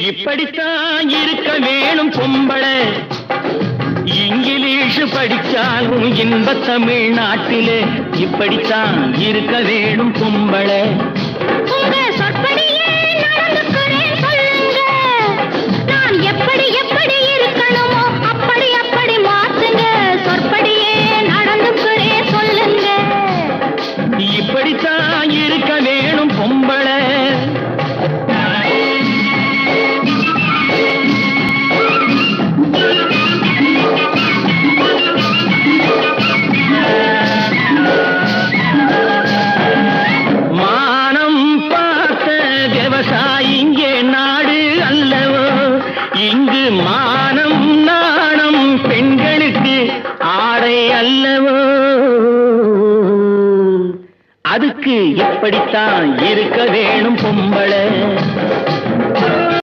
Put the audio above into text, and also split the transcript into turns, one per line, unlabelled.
இப்படித்தான் இருக்க வேணும் பொம்பளை. இங்கிலீஷ் படிச்சாலும் இன்ப தமிழ்நாட்டிலே இப்படித்தான் இருக்க வேணும் பொம்பளை.
எப்படி எப்படி இருக்கணுமோ அப்படி அப்படி மாத்துங்க. சொற்படியே நடந்துக்கிறேன் சொல்லுங்க.
இப்படித்தான் இருக்க வேணும் பொம்பளை. மானம் பார்த்த விவசாயிங்க நாடு அல்லவோ. இங்கு மானம் நாணம் பெண்களுக்கு ஆடை அல்லவோ. அதுக்கு எப்படித்தான் இருக்க வேணும் பொம்பளை.